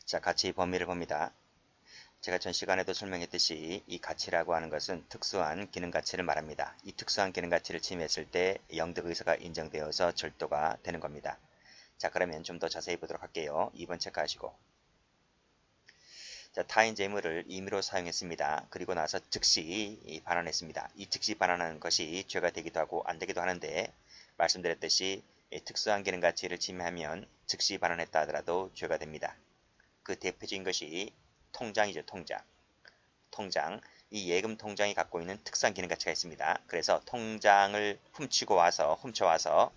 자, 가치 범위를 봅니다. 제가 전 시간에도 설명했듯이 이 가치라고 하는 것은 특수한 기능 가치를 말합니다. 이 특수한 기능 가치를 침해했을 때 영득 의사가 인정되어서 절도가 되는 겁니다. 자, 그러면 좀 더 자세히 보도록 할게요. 2번 체크하시고. 자, 타인 재물을 임의로 사용했습니다. 그리고 나서 즉시 반환했습니다. 이 즉시 반환하는 것이 죄가 되기도 하고 안 되기도 하는데 말씀드렸듯이 특수한 기능 가치를 침해하면 즉시 반환했다 하더라도 죄가 됩니다. 그 대표적인 것이 통장이죠. 통장. 이 예금 통장이 갖고 있는 특수한 기능 가치가 있습니다. 그래서 통장을 훔쳐와서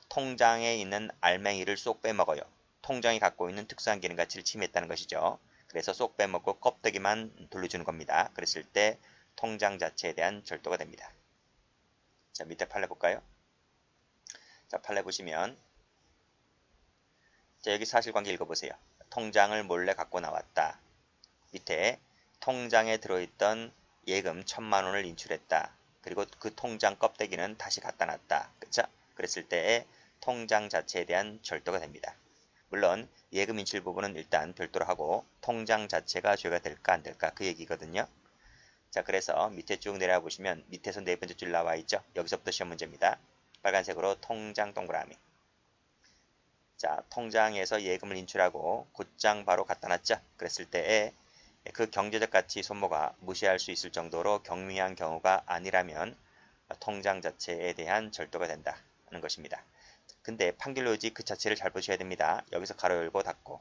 통장에 있는 알맹이를 쏙 빼먹어요. 통장이 갖고 있는 특수한 기능 가치를 침해했다는 것이죠. 그래서 쏙 빼먹고 껍데기만 돌려주는 겁니다. 그랬을 때 통장 자체에 대한 절도가 됩니다. 자, 밑에 판례 볼까요? 자, 판례 보시면 자, 여기 사실관계 읽어보세요. 통장을 몰래 갖고 나왔다. 밑에 통장에 들어있던 예금 1000만 원을 인출했다. 그리고 그 통장 껍데기는 다시 갖다 놨다. 그쵸? 그랬을 때에 통장 자체에 대한 절도가 됩니다. 물론 예금 인출 부분은 일단 별도로 하고 통장 자체가 죄가 될까 안 될까 그 얘기거든요. 자, 그래서 밑에 쭉 내려와 보시면 밑에서 네 번째 줄 나와 있죠. 여기서부터 시험 문제입니다. 빨간색으로 통장 동그라미. 자, 통장에서 예금을 인출하고 곧장 바로 갖다 놨죠. 그랬을 때에 그 경제적 가치 소모가 무시할 수 있을 정도로 경미한 경우가 아니라면 통장 자체에 대한 절도가 된다는 것입니다. 근데 판결로지 그 자체를 잘 보셔야 됩니다. 여기서 가로 열고 닫고.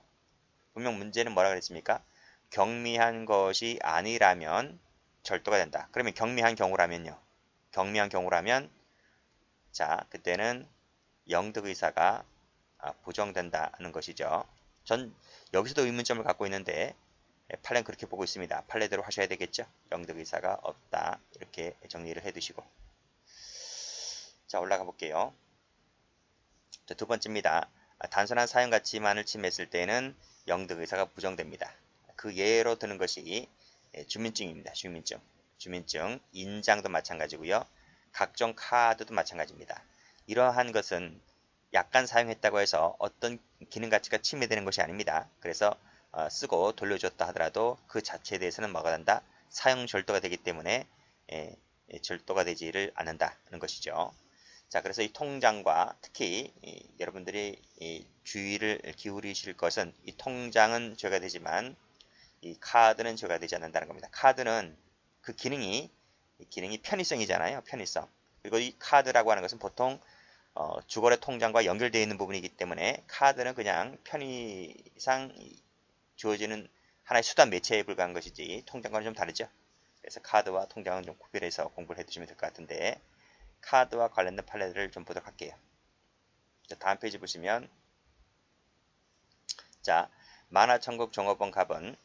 분명 문제는 뭐라 그랬습니까? 경미한 것이 아니라면 절도가 된다. 그러면 경미한 경우라면요. 경미한 경우라면 자, 그때는 영득의사가 부정된다는 것이죠. 전 여기서도 의문점을 갖고 있는데 판례는 그렇게 보고 있습니다. 판례대로 하셔야 되겠죠. 영득의사가 없다. 이렇게 정리를 해두시고. 자, 올라가 볼게요. 자, 두 번째입니다. 단순한 사용가치만을 침해했을 때는 영득의사가 부정됩니다. 그 예로 드는 것이 주민증입니다. 주민증, 인장도 마찬가지고요. 각종 카드도 마찬가지입니다. 이러한 것은 약간 사용했다고 해서 어떤 기능 가치가 침해되는 것이 아닙니다. 그래서 쓰고 돌려줬다 하더라도 그 자체에 대해서는 뭐가 된다? 사용 절도가 되기 때문에 절도가 되지를 않는다는 것이죠. 자, 그래서 이 통장과 특히 여러분들이 주의를 기울이실 것은 이 통장은 죄가 되지만 이 카드는 죄가 되지 않는다는 겁니다. 카드는 그 기능이 편의성이잖아요. 편의성. 그리고 이 카드라고 하는 것은 보통 주거래 통장과 연결되어 있는 부분이기 때문에 카드는 그냥 편의상 주어지는 하나의 수단 매체에 불과한 것이지 통장과는 좀 다르죠. 그래서 카드와 통장은 좀 구별해서 공부를 해두시면 될 것 같은데 카드와 관련된 판례들을 좀 보도록 할게요. 자, 다음 페이지 보시면 자, 만화천국 종업원 갑은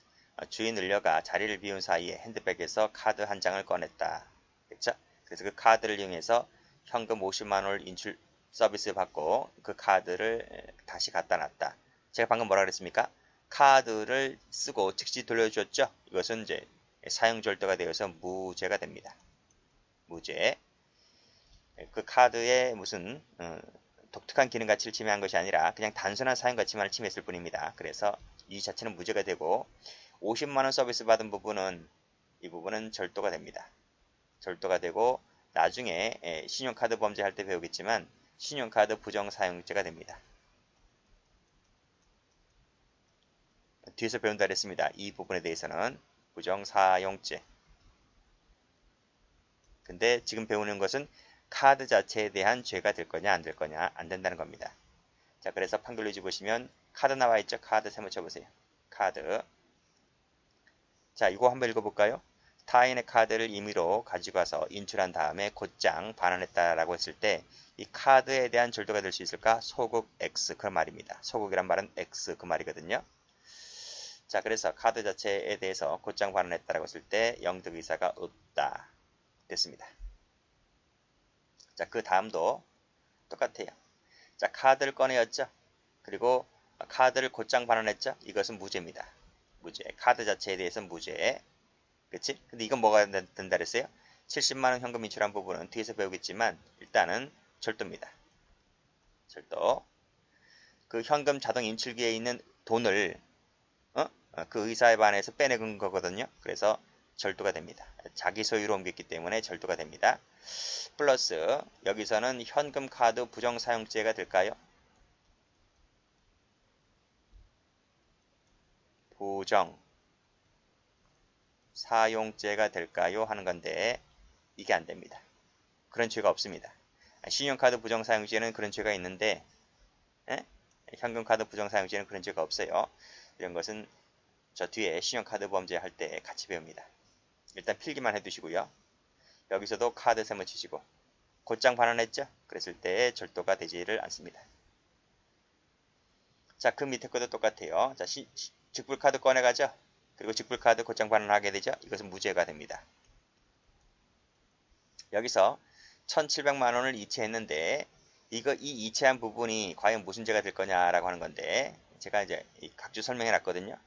주인 을려가 자리를 비운 사이에 핸드백에서 카드 한 장을 꺼냈다. 그렇죠? 그래서 그 카드를 이용해서 현금 50만 원을 인출 서비스 받고 그 카드를 다시 갖다 놨다. 제가 방금 뭐라 그랬습니까? 카드를 쓰고 즉시 돌려줬죠. 이것은 이제 사용 절도가 되어서 무죄가 됩니다. 무죄. 그 카드에 무슨 독특한 기능 가치를 침해한 것이 아니라 그냥 단순한 사용 가치만을 침해했을 뿐입니다. 그래서 이 자체는 무죄가 되고 50만 원 서비스 받은 부분은 이 부분은 절도가 됩니다. 절도가 되고 나중에 신용카드 범죄할 때 배우겠지만 신용카드 부정 사용죄가 됩니다. 뒤에서 배운다 그랬습니다. 이 부분에 대해서는 부정 사용죄. 근데 지금 배우는 것은 카드 자체에 대한 죄가 될 거냐 안 될 거냐 안 된다는 겁니다. 자, 그래서 판결로지 보시면 카드 나와 있죠. 카드 세모 쳐보세요. 카드. 자, 이거 한번 읽어볼까요? 타인의 카드를 임의로 가지고 와서 인출한 다음에 곧장 반환했다라고 했을 때 이 카드에 대한 절도가 될 수 있을까? 소극 X 그 말입니다. 소극이란 말은 X 그 말이거든요. 자, 그래서 카드 자체에 대해서 곧장 반환했다라고 했을 때 영득 의사가 없다. 됐습니다. 자, 그 다음도 똑같아요. 자, 카드를 꺼내었죠. 그리고 카드를 곧장 반환했죠. 이것은 무죄입니다. 무죄. 카드 자체에 대해서는 무죄. 그치? 근데 이건 뭐가 된다 그랬어요? 70만원 현금 인출한 부분은 뒤에서 배우겠지만 일단은 절도입니다. 절도. 그 현금 자동 인출기에 있는 돈을 그 의사에 반해서 빼내은 거거든요. 그래서 절도가 됩니다. 자기 소유로 옮겼기 때문에 절도가 됩니다. 플러스 여기서는 현금 카드 부정 사용죄가 될까요? 부정 사용죄가 될까요? 하는 건데 이게 안 됩니다. 그런 죄가 없습니다. 신용카드 부정 사용죄는 그런 죄가 있는데 현금카드 부정 사용죄는 그런 죄가 없어요. 이런 것은 저 뒤에 신용카드 범죄 할 때 같이 배웁니다. 일단 필기만 해두시고요. 여기서도 카드 세모 치시고 곧장 반환했죠? 그랬을 때 절도가 되지를 않습니다. 자, 그 밑에 것도 똑같아요. 자, 직불카드 꺼내가죠? 그리고 직불카드 곧장 반환하게 되죠? 이것은 무죄가 됩니다. 여기서 1,700만 원을 이체했는데 이 이체한 부분이 과연 무슨 죄가 될 거냐라고 하는 건데 제가 이제 각주 설명해 놨거든요.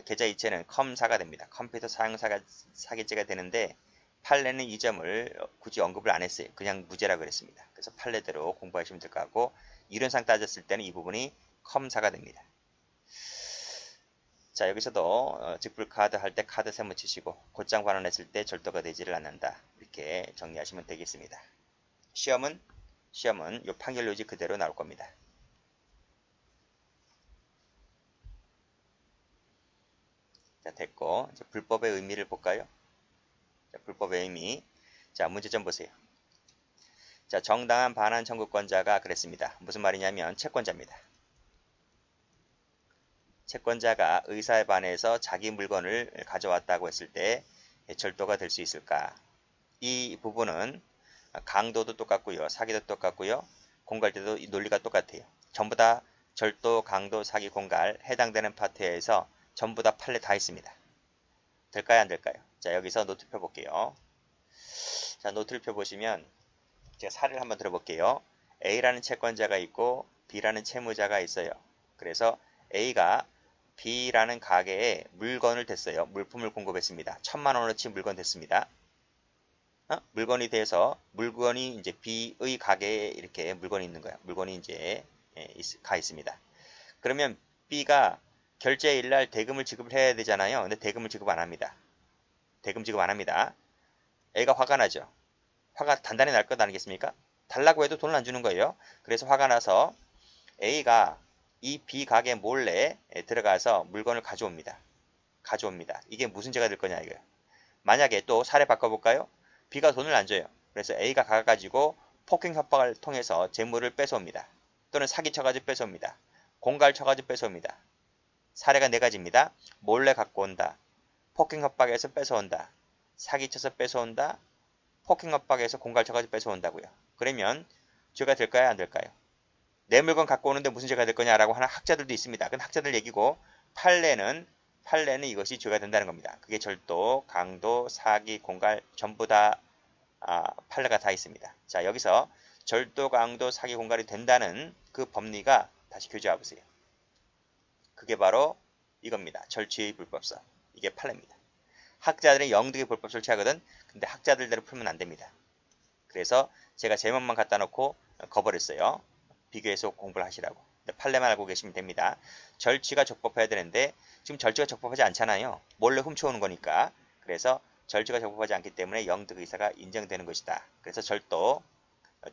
계좌 이체는 컴사가 됩니다. 컴퓨터 사용 사기죄가 되는데 판례는 이 점을 굳이 언급을 안 했어요. 그냥 무죄라고 그랬습니다. 그래서 판례대로 공부하시면 될 것 같고 이론상 따졌을 때는 이 부분이 컴사가 됩니다. 자, 여기서도 직불카드 할 때 카드 세모 치시고 곧장 반환했을 때 절도가 되지를 않는다. 이렇게 정리하시면 되겠습니다. 시험은 이 판결 요지 그대로 나올 겁니다. 자, 됐고 이제 불법의 의미를 볼까요? 자, 불법의 의미. 자, 문제점 보세요. 자, 정당한 반환 청구권자가 그랬습니다. 무슨 말이냐면 채권자입니다. 채권자가 의사에 반해서 자기 물건을 가져왔다고 했을 때 절도가 될 수 있을까? 이 부분은 강도도 똑같고요. 사기도 똑같고요. 공갈때도 이 논리가 똑같아요. 전부 다 절도, 강도, 사기, 공갈 해당되는 파트에서 전부 다 판례 다 있습니다. 될까요? 안 될까요? 자, 여기서 노트 펴볼게요. 자, 노트를 펴보시면 제가 사례를 한번 들어볼게요. A라는 채권자가 있고 B라는 채무자가 있어요. 그래서 A가 B라는 가게에 물건을 댔어요. 물품을 공급했습니다. 1,000만 원어치 물건 됐습니다. 물건이 돼서 물건이 이제 B의 가게에 이렇게 물건이 있는 거야. 물건이 이제 가 있습니다. 그러면 B가 결제일 날 대금을 지급을 해야 되잖아요. 근데 대금을 지급 안 합니다. 대금 지급 안 합니다. A가 화가 나죠. 화가 단단히 날 것 아니겠습니까? 달라고 해도 돈을 안 주는 거예요. 그래서 화가 나서 A가 이 B 가게 몰래 들어가서 물건을 가져옵니다. 이게 무슨 죄가 될 거냐 이거예요. 만약에 또 사례 바꿔볼까요? B가 돈을 안 줘요. 그래서 A가 가가지고 폭행 협박을 통해서 재물을 뺏어옵니다. 또는 사기쳐가지고 뺏어옵니다. 공갈 쳐가지고 뺏어옵니다. 사례가 네 가지입니다. 몰래 갖고 온다. 폭행 협박에서 뺏어온다. 사기쳐서 뺏어온다. 폭행 협박에서 공갈 쳐가지고 뺏어온다고요. 그러면 죄가 될까요? 안 될까요? 내 물건 갖고 오는데 무슨 죄가 될 거냐라고 하는 학자들도 있습니다. 그건 학자들 얘기고 판례는 이것이 죄가 된다는 겁니다. 그게 절도, 강도, 사기, 공갈 전부 다 판례가 다 있습니다. 자, 여기서 절도, 강도, 사기, 공갈이 된다는 그 법리가 다시 교재와 보세요. 그게 바로 이겁니다. 절취의 불법성. 이게 판례입니다. 학자들이 영득의 불법 절취하거든. 근데 학자들대로 풀면 안 됩니다. 그래서 제가 제목만 갖다 놓고 거버렸어요. 비교해서 공부를 하시라고. 판례만 알고 계시면 됩니다. 절취가 적법해야 되는데 지금 절취가 적법하지 않잖아요. 몰래 훔쳐오는 거니까. 그래서 절취가 적법하지 않기 때문에 영득의사가 인정되는 것이다. 그래서 절도,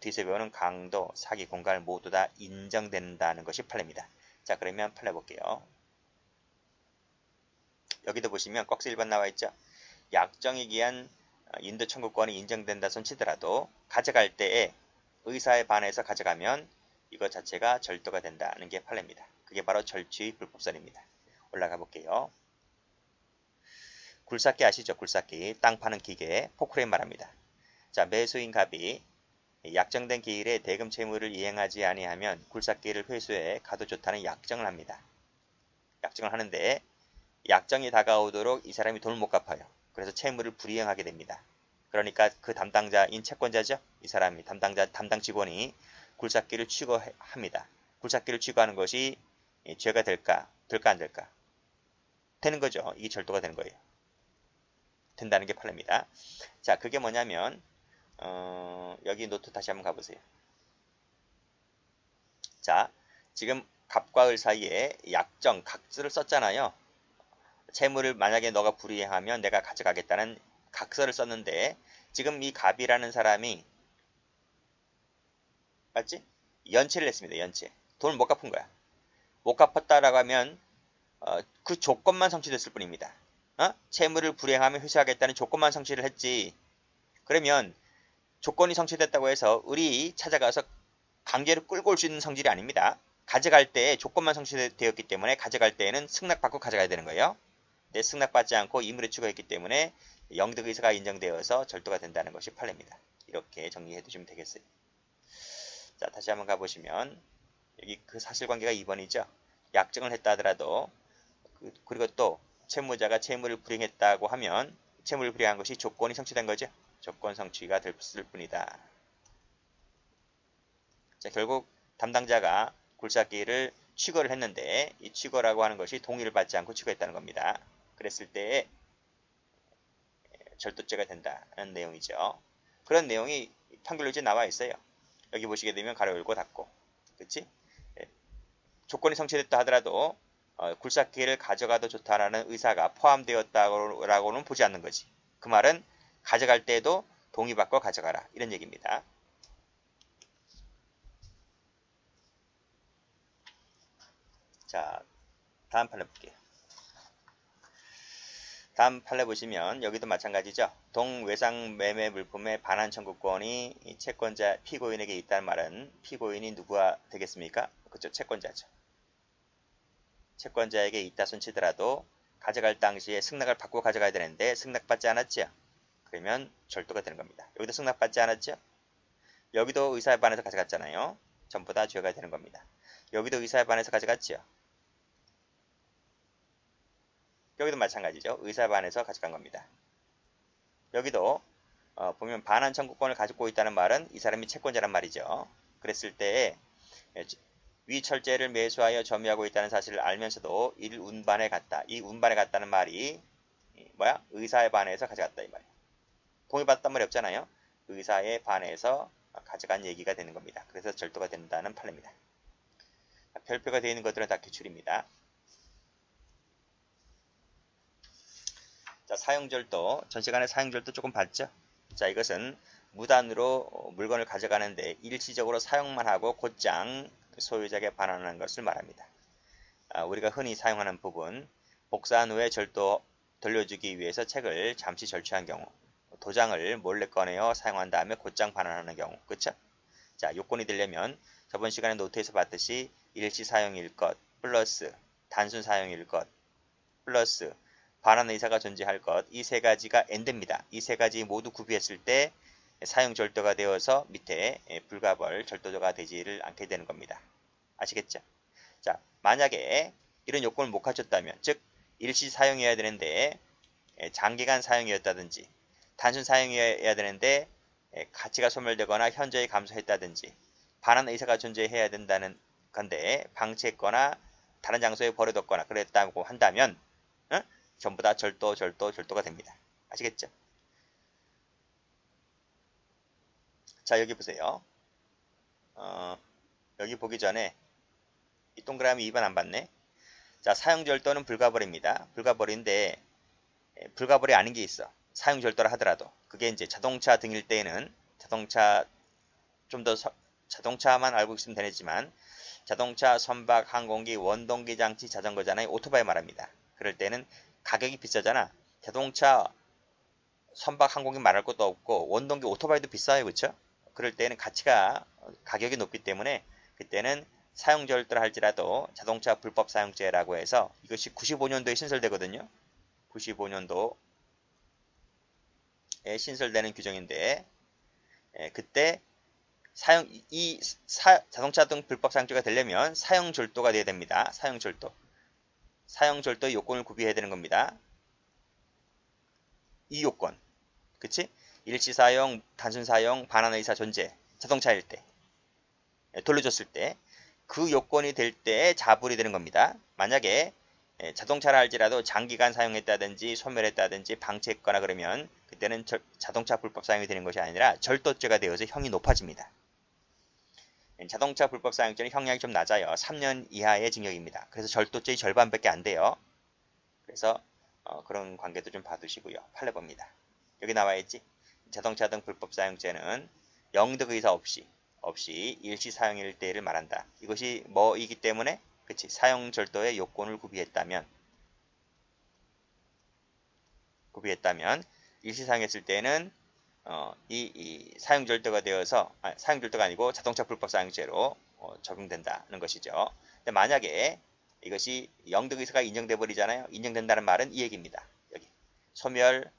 뒤에서 배우는 강도, 사기, 공갈 모두 다 인정된다는 것이 판례입니다. 자, 그러면 판례 볼게요. 여기도 보시면 꺽스 1번 나와 있죠. 약정에 기한 인도 청구권이 인정된다 손 치더라도 가져갈 때에 의사에 반해서 가져가면 이것 자체가 절도가 된다는 게 판례입니다. 그게 바로 절취의 불법설입니다. 올라가 볼게요. 굴삭기 아시죠? 굴삭기. 땅 파는 기계, 포크레인 말합니다. 자, 매수인 갑이 약정된 기일에 대금 채무를 이행하지 아니하면 굴삭기를 회수해 가도 좋다는 약정을 합니다. 약정을 하는데 약정이 다가오도록 이 사람이 돈을 못 갚아요. 그래서 채무를 불이행하게 됩니다. 그러니까 그 담당자인 채권자죠. 이 사람이 담당 직원이 굴삭기를 취고합니다. 굴삭기를 취고하는 것이 죄가 될까 안 될까? 되는 거죠. 이게 절도가 되는 거예요. 된다는 게 판례입니다. 자, 그게 뭐냐면 여기 노트 다시 한번 가보세요. 자, 지금 갑과 을 사이에 약정, 각서를 썼잖아요. 채무를 만약에 너가 불이행하면 내가 가져가겠다는 각서를 썼는데 지금 이 갑이라는 사람이 맞지? 연체를 했습니다. 연체. 돈을 못 갚은 거야. 못 갚았다라고 하면 그 조건만 성취됐을 뿐입니다. 채무를 불이행하면 회수하겠다는 조건만 성취를 했지. 그러면 조건이 성취됐다고 해서 을이 찾아가서 강제로 끌고 올 수 있는 성질이 아닙니다. 가져갈 때 조건만 성취되었기 때문에 가져갈 때에는 승낙받고 가져가야 되는 거예요. 근데 승낙받지 않고 임의로 추가했기 때문에 영득의사가 인정되어서 절도가 된다는 것이 판례입니다. 이렇게 정리해 두시면 되겠어요. 자, 다시 한번 가보시면 여기 그 사실관계가 2번이죠. 약정을 했다 하더라도 그리고 또 채무자가 채무를 불이행했다고 하면 채무를 불이행한 것이 조건이 성취된 거죠. 조건 성취가 됐을 뿐이다. 자, 결국 담당자가 굴삭기를 취거를 했는데 이 취거라고 하는 것이 동의를 받지 않고 취거했다는 겁니다. 그랬을 때 절도죄가 된다는 내용이죠. 그런 내용이 판결문에 나와 있어요. 여기 보시게 되면 가로 열고 닫고, 그치? 조건이 성취됐다 하더라도 굴삭기를 가져가도 좋다라는 의사가 포함되었다고는 보지 않는 거지. 그 말은 가져갈 때에도 동의받고 가져가라 이런 얘기입니다. 자, 다음 판례 볼게요. 다음 판례 보시면 여기도 마찬가지죠. 동외상 매매 물품의 반환 청구권이 채권자 피고인에게 있다는 말은 피고인이 누구가 되겠습니까? 그렇죠. 채권자죠. 채권자에게 있다 손치더라도 가져갈 당시에 승낙을 받고 가져가야 되는데 승낙받지 않았죠. 그러면 절도가 되는 겁니다. 여기도 승낙받지 않았죠. 여기도 의사에 반해서 가져갔잖아요. 전부 다 죄가 되는 겁니다. 여기도 의사에 반해서 가져갔죠. 여기도 마찬가지죠. 의사에 반해서 가져간 겁니다. 여기도 보면 반환 청구권을 가지고 있다는 말은 이 사람이 채권자란 말이죠. 그랬을 때 위 철제를 매수하여 점유하고 있다는 사실을 알면서도 이를 운반해 갔다. 이 운반해 갔다는 말이 뭐야? 의사에 반해서 가져갔다 이 말이에요. 동의받았단 말이 없잖아요. 의사에 반해서 가져간 얘기가 되는 겁니다. 그래서 절도가 된다는 판례입니다. 별표가 되어 있는 것들은 다 기출입니다. 자, 사용절도, 전 시간에 사용절도 조금 봤죠? 자, 이것은 무단으로 물건을 가져가는데 일시적으로 사용만 하고 곧장 소유자에게 반환하는 것을 말합니다. 우리가 흔히 사용하는 부분, 복사한 후에 절도 돌려주기 위해서 책을 잠시 절취한 경우, 도장을 몰래 꺼내어 사용한 다음에 곧장 반환하는 경우, 그쵸? 자, 요건이 되려면 저번 시간에 노트에서 봤듯이 일시 사용일 것, 플러스 단순 사용일 것, 플러스 반환 의사가 존재할 것, 이 세 가지가 AND입니다. 이 세 가지 모두 구비했을 때 사용 절도가 되어서 밑에 불가벌 절도가 되지를 않게 되는 겁니다. 아시겠죠? 자, 만약에 이런 요건을 못 갖췄다면, 즉 일시 사용이어야 되는데 장기간 사용이었다든지 단순 사용이어야 되는데 가치가 소멸되거나 현저히 감소했다든지 반환 의사가 존재해야 된다는 건데 방치했거나 다른 장소에 버려뒀거나 그랬다고 한다면 전부 다 절도가 됩니다. 아시겠죠? 자, 여기 보세요. 여기 보기 전에 이 동그라미 2번 안 봤네. 자, 사용절도는 불가벌입니다. 불가벌인데 불가벌이 아닌 게 있어. 사용절도라 하더라도 그게 이제 자동차 등일 때에는 자동차 좀 더 자동차만 알고 있으면 되겠지만 자동차, 선박, 항공기, 원동기 장치, 자전거잖아요. 오토바이 말합니다. 그럴 때는 가격이 비싸잖아. 자동차, 선박, 항공기 말할 것도 없고 원동기, 오토바이도 비싸요. 그렇죠? 그럴 때는 가격이 높기 때문에 그때는 사용절도를 할지라도 자동차 불법 사용죄라고 해서 이것이 95년도에 신설되거든요. 95년도에 신설되는 규정인데 그때 자동차 등 불법 사용죄가 되려면 사용절도가 돼야 됩니다. 사용절도 요건을 구비해야 되는 겁니다. 이 요건, 그치? 일시사용, 단순사용, 반환의사 존재, 자동차일 때, 돌려줬을 때, 그 요건이 될 때 자불이 되는 겁니다. 만약에 자동차를 할지라도 장기간 사용했다든지 소멸했다든지 방치했거나 그러면 그때는 자동차 불법 사용이 되는 것이 아니라 절도죄가 되어서 형이 높아집니다. 자동차 불법 사용죄는 형량이 좀 낮아요. 3년 이하의 징역입니다. 그래서 절도죄의 절반밖에 안 돼요. 그래서 그런 관계도 좀 봐두시고요. 판례봅니다. 여기 나와있지? 자동차 등 불법 사용죄는 영득 의사 없이 일시 사용일 때를 말한다. 이것이 뭐이기 때문에 그치 사용 절도의 요건을 구비했다면 일시 사용했을 때는 이 사용 절도가 되어서 사용 절도가 아니고 자동차 불법 사용죄로 적용된다는 것이죠. 근데 만약에 이것이 영득 의사가 인정돼 버리잖아요. 인정된다는 말은 이 얘기입니다. 여기 소멸,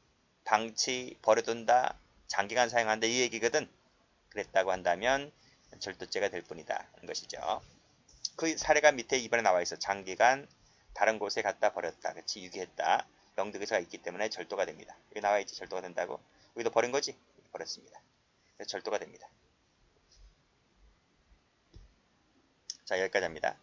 방치, 버려둔다, 장기간 사용한다 이 얘기거든. 그랬다고 한다면 절도죄가 될 뿐이다. 는 것이죠. 그 사례가 밑에 이번에 나와 있어. 장기간 다른 곳에 갖다 버렸다. 그치 유기했다. 영득의사가 있기 때문에 절도가 됩니다. 여기 나와 있지 절도가 된다고. 여기도 버린 거지? 버렸습니다. 그래서 절도가 됩니다. 자 여기까지 합니다.